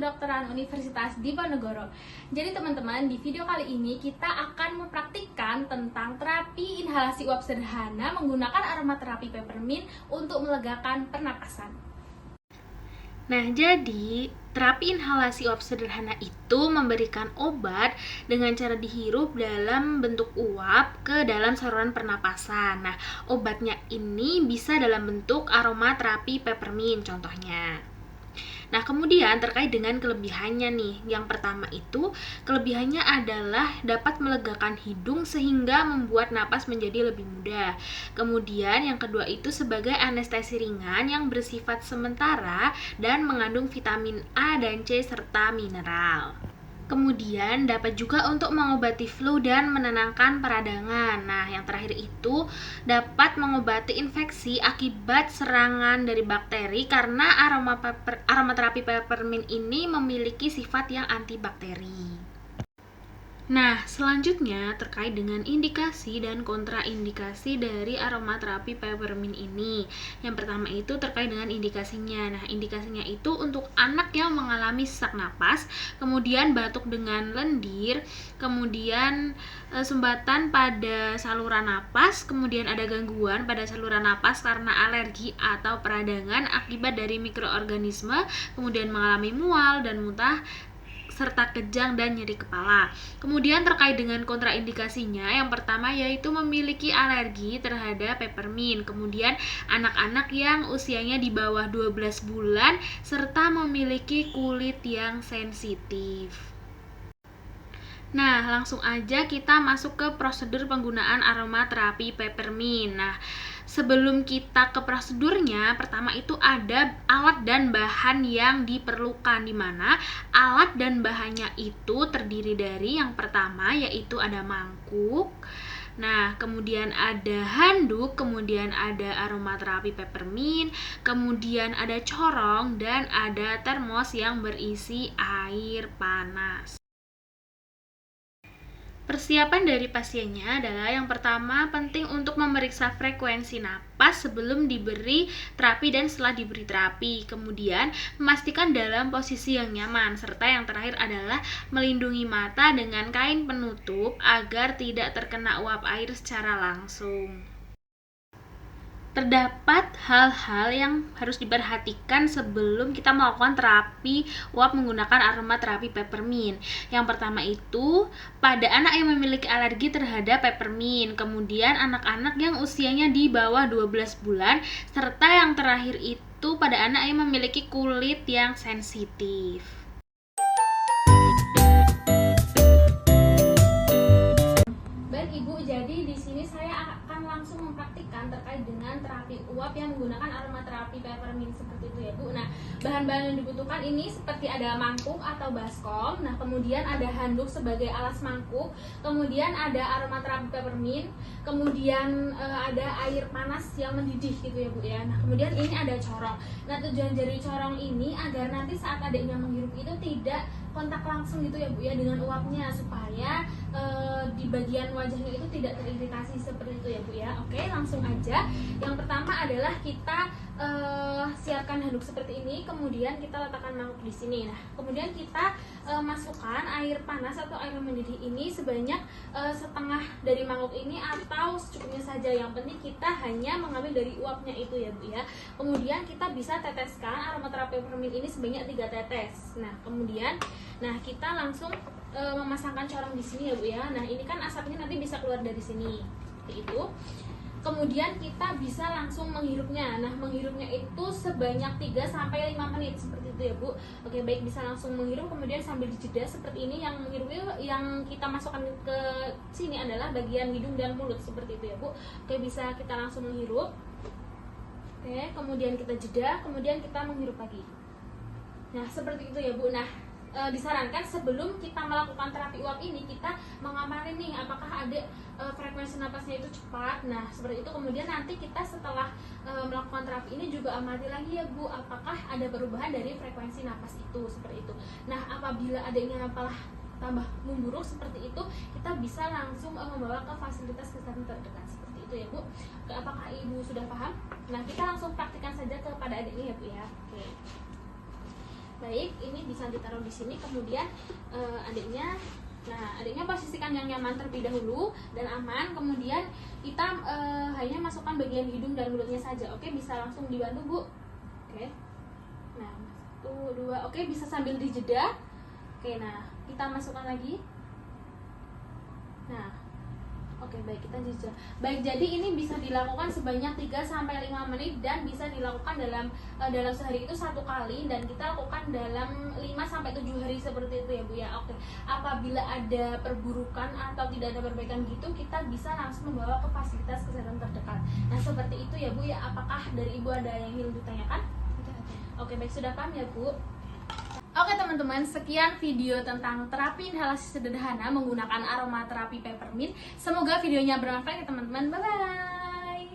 Kedokteran Universitas Diponegoro. Jadi teman-teman, di video kali ini kita akan mempraktikkan tentang terapi inhalasi uap sederhana menggunakan aromaterapi peppermint untuk melegakan pernapasan. Nah, jadi terapi inhalasi uap sederhana itu memberikan obat dengan cara dihirup dalam bentuk uap ke dalam saluran pernapasan. Nah, obatnya ini bisa dalam bentuk aromaterapi peppermint contohnya. Nah, kemudian terkait dengan kelebihannya nih. Yang pertama itu, kelebihannya adalah dapat melegakan hidung sehingga membuat napas menjadi lebih mudah. Kemudian yang kedua itu sebagai anestesi ringan yang bersifat sementara dan mengandung vitamin A dan C serta mineral. Kemudian dapat juga untuk mengobati flu dan menenangkan peradangan. Nah, yang terakhir itu dapat mengobati infeksi akibat serangan dari bakteri karena aromaterapi peppermint ini memiliki sifat yang antibakteri. Nah, selanjutnya terkait dengan indikasi dan kontraindikasi dari aromaterapi peppermint ini. Yang pertama itu terkait dengan indikasinya. Nah, indikasinya itu untuk anak yang mengalami sesak napas, kemudian batuk dengan lendir, kemudian sumbatan pada saluran napas, kemudian ada gangguan pada saluran napas karena alergi atau peradangan akibat dari mikroorganisme, kemudian mengalami mual dan muntah, serta kejang dan nyeri kepala. Kemudian terkait dengan kontraindikasinya, yang pertama yaitu memiliki alergi terhadap peppermint. Kemudian anak-anak yang usianya di bawah 12 bulan serta memiliki kulit yang sensitif. Nah, langsung aja kita masuk ke prosedur penggunaan aromaterapi peppermint. Nah, sebelum kita ke prosedurnya, pertama itu ada alat dan bahan yang diperlukan, di mana alat dan bahannya itu terdiri dari yang pertama yaitu ada mangkuk. Nah, kemudian ada handuk, kemudian ada aromaterapi peppermint, kemudian ada corong, dan ada termos yang berisi air panas. Persiapan dari pasiennya adalah yang pertama penting untuk memeriksa frekuensi napas sebelum diberi terapi dan setelah diberi terapi. Kemudian memastikan dalam posisi yang nyaman, serta yang terakhir adalah melindungi mata dengan kain penutup agar tidak terkena uap air secara langsung. Terdapat hal-hal yang harus diperhatikan sebelum kita melakukan terapi uap menggunakan aromaterapi peppermint. Yang pertama itu, pada anak yang memiliki alergi terhadap peppermint, kemudian anak-anak yang usianya di bawah 12 bulan, serta yang terakhir itu pada anak yang memiliki kulit yang sensitif. Jadi di sini saya akan langsung mempraktikkan terkait dengan terapi uap yang menggunakan aromaterapi peppermint seperti itu ya Bu. Nah, bahan-bahan yang dibutuhkan ini seperti ada mangkuk atau baskom. Nah, kemudian ada handuk sebagai alas mangkuk. Kemudian ada aromaterapi peppermint. Kemudian ada air panas yang mendidih gitu ya Bu ya. Nah, kemudian ini ada corong. Nah, tujuan dari corong ini agar nanti saat adiknya menghirup itu tidak kontak langsung gitu ya Bu ya dengan uapnya, supaya di bagian wajahnya itu tidak teriritasi seperti itu ya Bu ya. Oke, langsung aja. Yang pertama adalah kita siapkan handuk seperti ini, kemudian kita letakkan mangkuk di sini. Nah, kemudian kita masukkan air panas atau air mendidih ini sebanyak setengah dari mangkuk ini atau secukupnya saja. Yang penting kita hanya mengambil dari uapnya itu ya Bu ya. Kemudian kita bisa teteskan aromaterapi peppermint ini sebanyak 3 tetes. Nah, kemudian kita langsung memasangkan corong di sini ya Bu ya. Nah, ini kan asapnya nanti bisa keluar dari sini. Seperti itu. Kemudian kita bisa langsung menghirupnya. Nah, menghirupnya itu sebanyak 3 sampai 5 menit seperti itu ya Bu. Oke, baik, bisa langsung menghirup kemudian sambil dijeda seperti ini. Yang menghirupnya yang kita masukkan ke sini adalah bagian hidung dan mulut seperti itu ya Bu. Oke, bisa kita langsung menghirup. Oke, kemudian kita jeda, kemudian kita menghirup lagi. Nah, seperti itu ya Bu. Nah, disarankan sebelum kita melakukan terapi uap ini kita mengamati nih apakah ada frekuensi napasnya itu cepat. Nah, seperti itu. Kemudian nanti kita setelah melakukan terapi ini juga amati lagi ya Bu, apakah ada perubahan dari frekuensi napas itu, seperti itu. Nah, apabila adanya apalah tambah memburuk seperti itu, kita bisa langsung membawa ke fasilitas kesehatan terdekat seperti itu ya Bu. Apakah Ibu sudah paham? Nah, kita langsung praktikkan saja kepada adiknya ya Bu ya. Oke. Baik, ini bisa ditaruh di sini. Kemudian adiknya, nah adiknya posisikan yang nyaman terlebih dahulu dan aman. Kemudian kita hanya masukkan bagian hidung dan mulutnya saja. Oke, bisa langsung dibantu Bu. Oke. Nah, 1, 2. Oke, bisa sambil dijeda. Oke, nah kita masukkan lagi. Nah, oke, baik, kita jeda. Baik, jadi ini bisa dilakukan sebanyak 3-5 menit dan bisa dilakukan dalam sehari itu 1 kali, dan kita lakukan dalam 5-7 hari seperti itu ya Bu ya. Oke. Apabila ada perburukan atau tidak ada perbaikan gitu, kita bisa langsung membawa ke fasilitas kesehatan terdekat. Nah, seperti itu ya Bu ya. Apakah dari Ibu ada yang ingin ditanyakan? Oke, baik, sudah paham ya Bu? Oke teman-teman, sekian video tentang terapi inhalasi sederhana menggunakan aromaterapi peppermint. Semoga videonya bermanfaat ya teman-teman. Bye-bye.